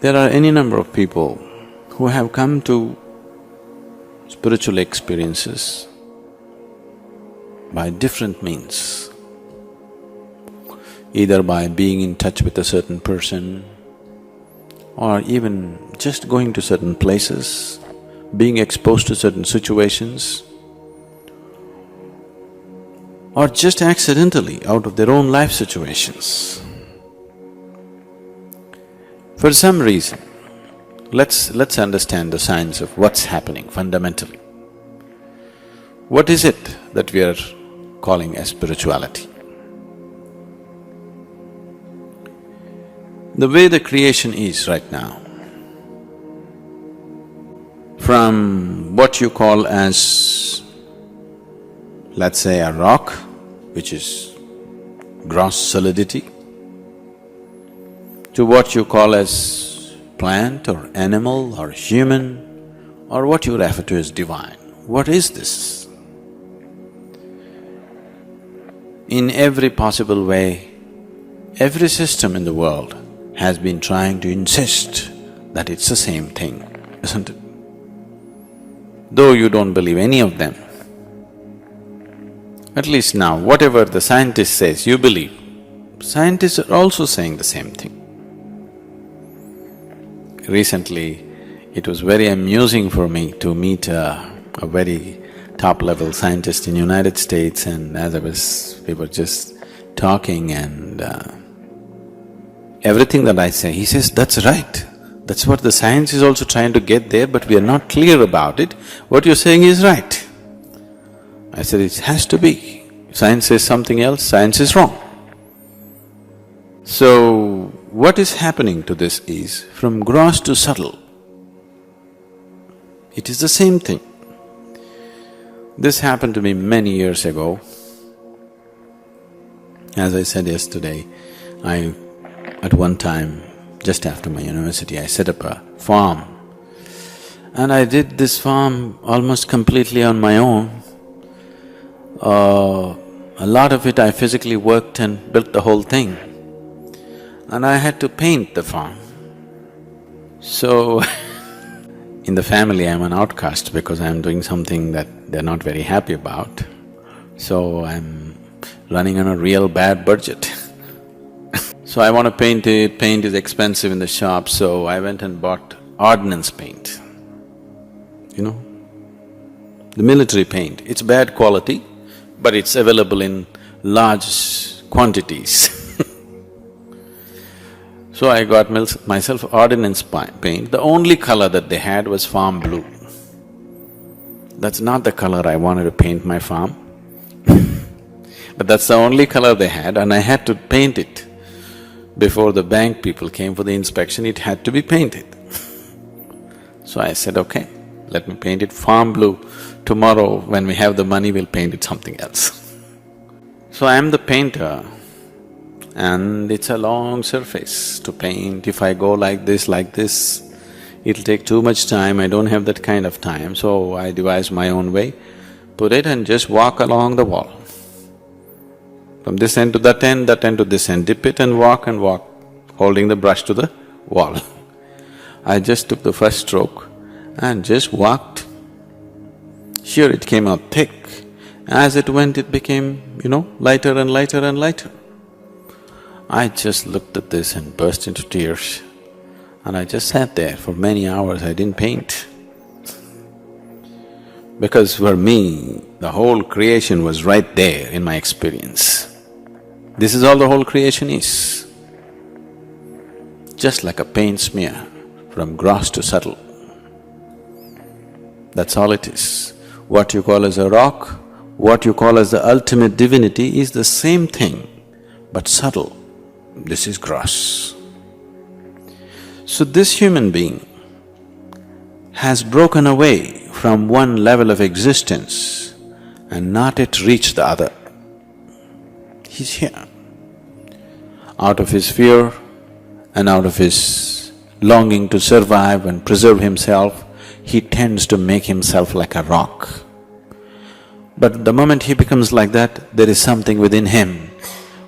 There are any number of people who have come to spiritual experiences by different means, either by being in touch with a certain person or even just going to certain places, being exposed to certain situations, or just accidentally out of their own life situations. For some reason, let's understand the science of what's happening fundamentally. What is it that we are calling as spirituality? The way the creation is right now, from what you call as, let's say, a rock, which is gross solidity, to what you call as plant or animal or human, or what you refer to as divine. What is this? In every possible way, every system in the world has been trying to insist that it's the same thing, isn't it? Though you don't believe any of them, at least now, whatever the scientist says, you believe. Scientists are also saying the same thing. Recently, it was very amusing for me to meet a very top-level scientist in United States, and we were just talking and everything that I say, he says, that's right. That's what the science is also trying to get there, but we are not clear about it. What you're saying is right. I said, it has to be. Science says something else, science is wrong. So, what is happening to this is, from gross to subtle, it is the same thing. This happened to me many years ago. As I said yesterday, at one time, just after my university, I set up a farm. And I did this farm almost completely on my own. A lot of it I physically worked and built the whole thing. And I had to paint the farm. So in the family I'm an outcast because I'm doing something that they're not very happy about. So I'm running on a real bad budget. So I want to paint it, paint is expensive in the shop, so I went and bought ordnance paint, you know, the military paint. It's bad quality, but it's available in large quantities. So I got myself ordnance paint. The only color that they had was farm blue. That's not the color I wanted to paint my farm. But that's the only color they had, and I had to paint it. Before the bank people came for the inspection, it had to be painted. So I said, okay, let me paint it farm blue. Tomorrow when we have the money, we'll paint it something else. So I am the painter, and it's a long surface to paint. If I go like this, it'll take too much time, I don't have that kind of time, so I devised my own way, put it and just walk along the wall. From this end to that end to this end, dip it and walk, holding the brush to the wall. I just took the first stroke and just walked. Sure, it came out thick. As it went, it became, lighter and lighter and lighter. I just looked at this and burst into tears. And I just sat there for many hours, I didn't paint. Because for me, the whole creation was right there in my experience. This is all the whole creation is. Just like a paint smear, from gross to subtle. That's all it is. What you call as a rock, what you call as the ultimate divinity is the same thing, but subtle. This is gross. So this human being has broken away from one level of existence and not yet reached the other. He's here. Out of his fear and out of his longing to survive and preserve himself, he tends to make himself like a rock. But the moment he becomes like that, there is something within him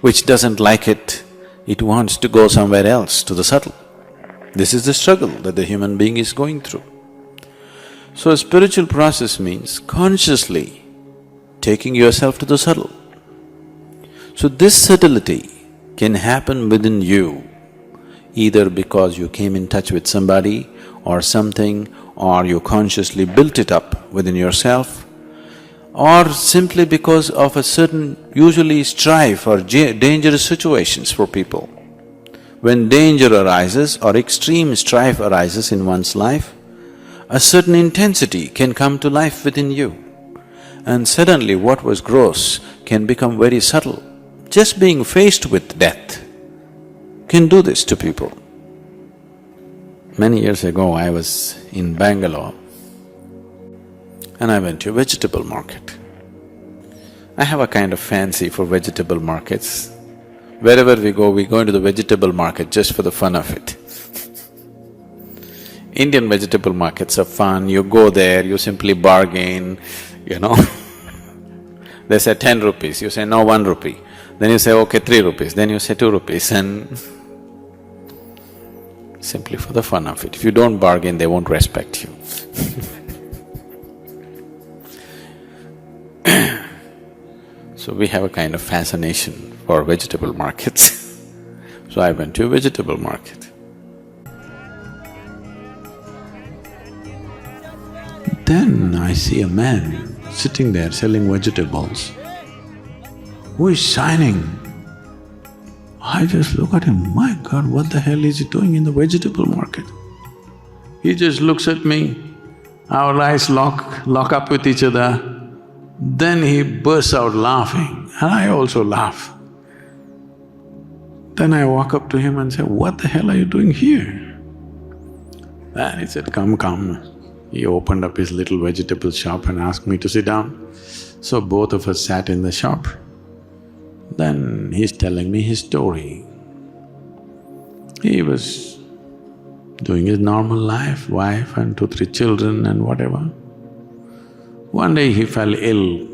which doesn't like it, it wants to go somewhere else, to the subtle. This is the struggle that the human being is going through. So a spiritual process means consciously taking yourself to the subtle. So this subtlety can happen within you, either because you came in touch with somebody or something, or you consciously built it up within yourself, or simply because of a certain usually strife or dangerous situations for people. When danger arises or extreme strife arises in one's life, a certain intensity can come to life within you, and suddenly what was gross can become very subtle. Just being faced with death can do this to people. Many years ago, I was in Bangalore and I went to a vegetable market. I have a kind of fancy for vegetable markets. Wherever we go into the vegetable market just for the fun of it. Indian vegetable markets are fun, you go there, you simply bargain, you know. They say 10 rupees, you say no, 1 rupee. Then you say, okay, 3 rupees, then you say 2 rupees and simply for the fun of it. If you don't bargain, they won't respect you. So we have a kind of fascination for vegetable markets. So I went to a vegetable market. Then I see a man sitting there selling vegetables who is shining. I just look at him, my God, what the hell is he doing in the vegetable market? He just looks at me, our eyes lock up with each other. Then he bursts out laughing and I also laugh. Then I walk up to him and say, what the hell are you doing here? And he said, come, come. He opened up his little vegetable shop and asked me to sit down. So both of us sat in the shop. Then he's telling me his story. He was doing his normal life, wife and 2-3 children and whatever. One day he fell ill,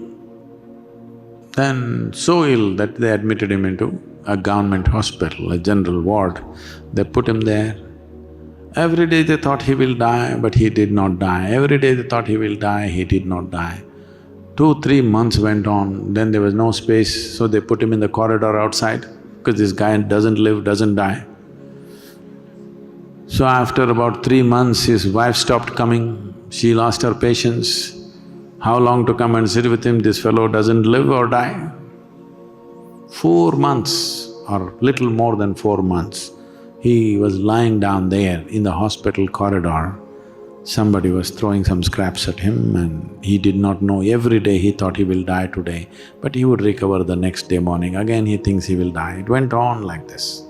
then so ill that they admitted him into a government hospital, a general ward. They put him there. Every day they thought he will die, but he did not die. Every day they thought he will die, he did not die. 2-3 months went on, then there was no space, so they put him in the corridor outside, because this guy doesn't live, doesn't die. So after about 3 months, his wife stopped coming, she lost her patience. How long to come and sit with him, this fellow doesn't live or die? 4 months or little more than 4 months, he was lying down there in the hospital corridor. Somebody was throwing some scraps at him and he did not know. Every day he thought he will die today, but he would recover the next day morning. Again he thinks he will die. It went on like this.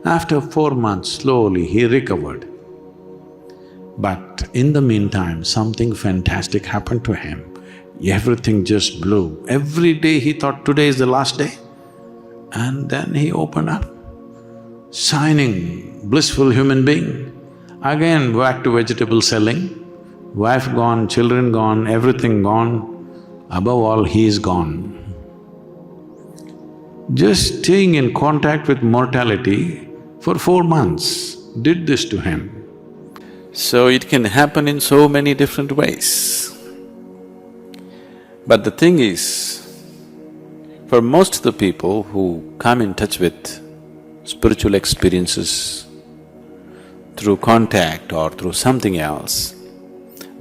After 4 months, slowly he recovered. But in the meantime, something fantastic happened to him. Everything just blew. Every day he thought today is the last day. And then he opened up, shining, blissful human being. Again back to vegetable selling, wife gone, children gone, everything gone. Above all, he is gone. Just staying in contact with mortality for 4 months did this to him. So it can happen in so many different ways. But the thing is, for most of the people who come in touch with spiritual experiences through contact or through something else,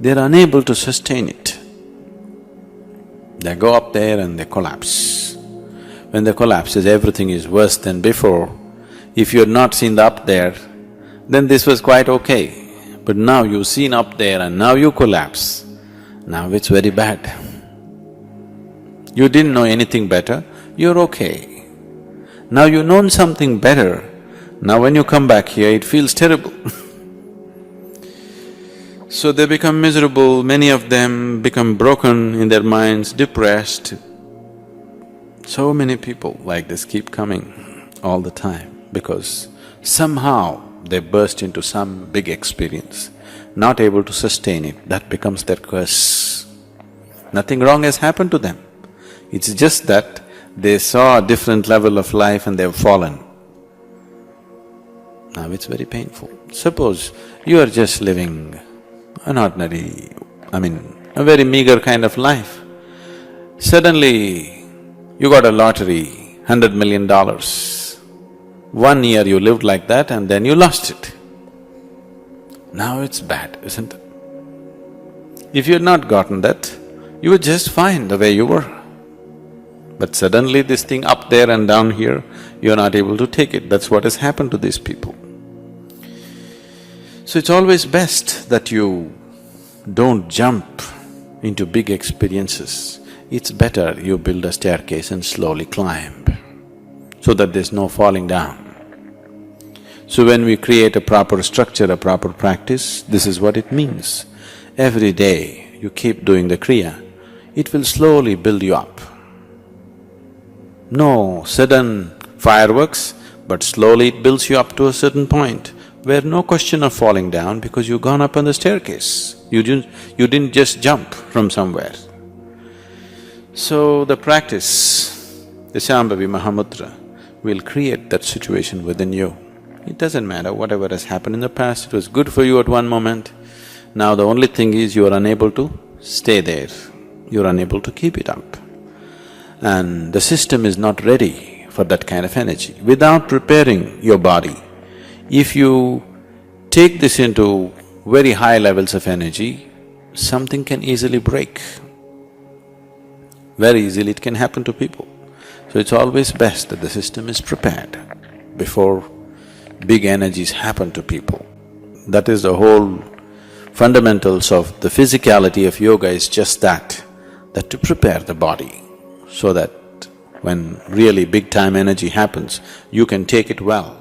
they're unable to sustain it. They go up there and they collapse. When they collapse, everything is worse than before. If you had not seen the up there, then this was quite okay. But now you've seen up there and now you collapse, now it's very bad. You didn't know anything better, you're okay. Now you've known something better, now when you come back here, it feels terrible. So they become miserable, many of them become broken in their minds, depressed. So many people like this keep coming all the time because somehow they burst into some big experience, not able to sustain it, that becomes their curse. Nothing wrong has happened to them. It's just that they saw a different level of life and they've fallen. Now it's very painful. Suppose you are just living an ordinary, a very meager kind of life. Suddenly, you got a lottery, $100 million. 1 year you lived like that and then you lost it. Now it's bad, isn't it? If you had not gotten that, you were just fine the way you were. But suddenly this thing up there and down here, you're not able to take it. That's what has happened to these people. So it's always best that you don't jump into big experiences. It's better you build a staircase and slowly climb, so that there's no falling down. So when we create a proper structure, a proper practice, this is what it means. Every day you keep doing the Kriya, it will slowly build you up. No sudden fireworks, but slowly it builds you up to a certain point where no question of falling down because you've gone up on the staircase. You didn't just jump from somewhere. So the practice, the Shambhavi Mahamudra, will create that situation within you. It doesn't matter whatever has happened in the past, it was good for you at one moment. Now the only thing is you are unable to stay there, you're unable to keep it up. And the system is not ready for that kind of energy. Without preparing your body, if you take this into very high levels of energy, something can easily break. Very easily it can happen to people. So it's always best that the system is prepared before big energies happen to people. That is the whole fundamentals of the physicality of yoga is just that to prepare the body so that when really big time energy happens, you can take it well.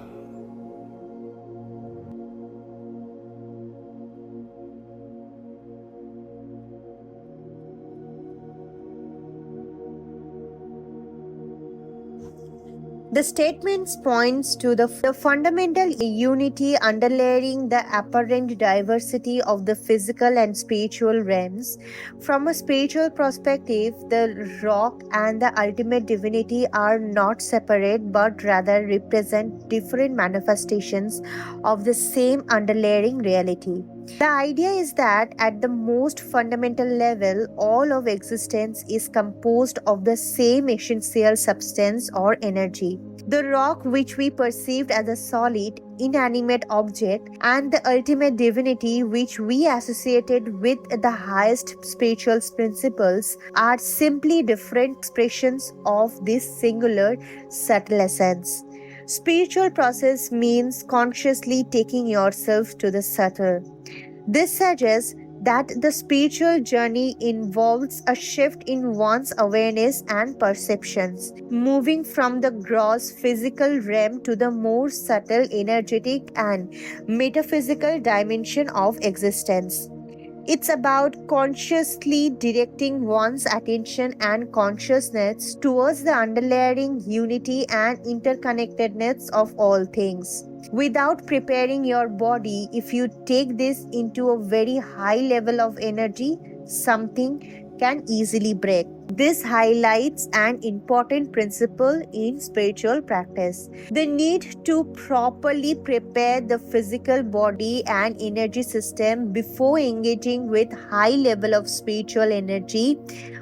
The statements points to the fundamental unity underlying the apparent diversity of the physical and spiritual realms. From a spiritual perspective, the rock and the ultimate divinity are not separate but rather represent different manifestations of the same underlying reality. The idea is that at the most fundamental level, all of existence is composed of the same essential substance or energy. The rock, which we perceived as a solid, inanimate object, and the ultimate divinity, which we associated with the highest spiritual principles, are simply different expressions of this singular subtle essence. Spiritual process means consciously taking yourself to the subtle. This suggests that the spiritual journey involves a shift in one's awareness and perceptions, moving from the gross physical realm to the more subtle energetic and metaphysical dimension of existence. It's about consciously directing one's attention and consciousness towards the underlying unity and interconnectedness of all things. Without preparing your body, if you take this into a very high level of energy, something can easily break. This highlights an important principle in spiritual practice: the need to properly prepare the physical body and energy system before engaging with high level of spiritual energy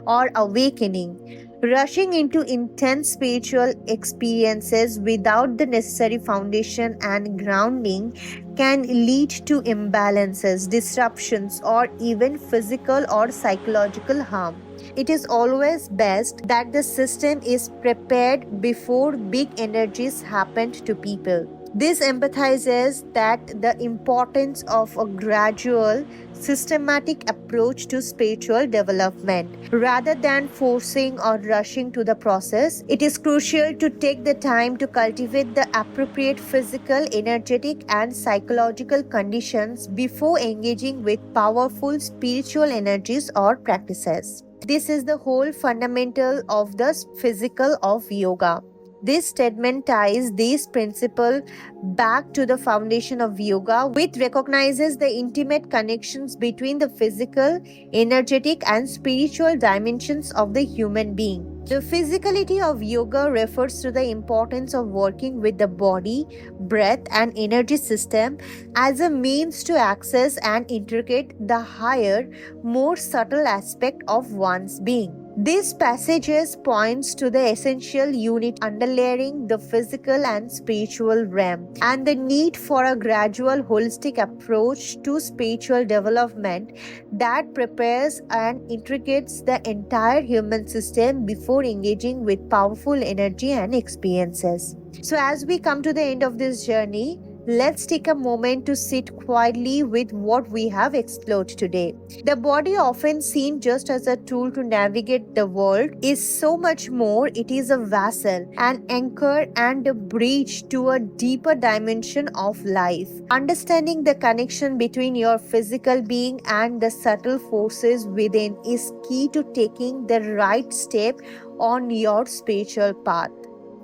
or awakening. Rushing into intense spiritual experiences without the necessary foundation and grounding can lead to imbalances, disruptions, or even physical or psychological harm. It is always best that the system is prepared before big energies happen to people. This emphasizes that the importance of a gradual, systematic approach to spiritual development. Rather than forcing or rushing to the process, it is crucial to take the time to cultivate the appropriate physical, energetic, and psychological conditions before engaging with powerful spiritual energies or practices. This is the whole fundamental of the physical of yoga. This statement ties these principles back to the foundation of yoga, which recognizes the intimate connections between the physical, energetic, and spiritual dimensions of the human being. The physicality of yoga refers to the importance of working with the body, breath, and energy system as a means to access and integrate the higher, more subtle aspect of one's being. These passages points to the essential unity underlying the physical and spiritual realm and the need for a gradual holistic approach to spiritual development that prepares and integrates the entire human system before engaging with powerful energy and experiences. So as we come to the end of this journey, let's take a moment to sit quietly with what we have explored today. The body, often seen just as a tool to navigate the world, is so much more. It is a vessel, an anchor, and a bridge to a deeper dimension of life. Understanding the connection between your physical being and the subtle forces within is key to taking the right step on your spiritual path.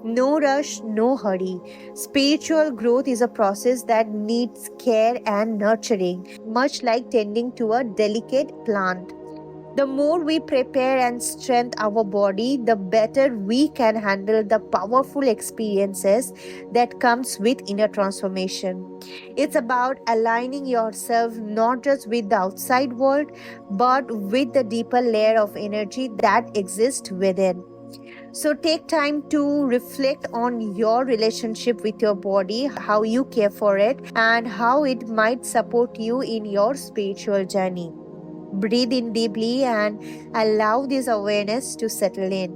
No rush, no hurry. Spiritual growth is a process that needs care and nurturing, much like tending to a delicate plant. The more we prepare and strengthen our body, the better we can handle the powerful experiences that comes with inner transformation. It's about aligning yourself not just with the outside world, but with the deeper layer of energy that exists within. So take time to reflect on your relationship with your body, how you care for it, and how it might support you in your spiritual journey. Breathe in deeply and allow this awareness to settle in.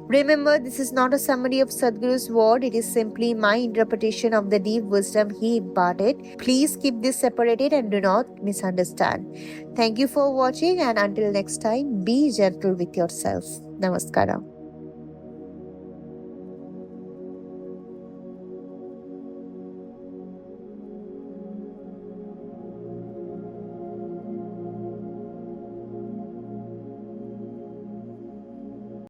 Remember, this is not a summary of Sadhguru's word, it is simply my interpretation of the deep wisdom he imparted. Please keep this separated and do not misunderstand. Thank you for watching, and until next time, be gentle with yourself. Namaskara.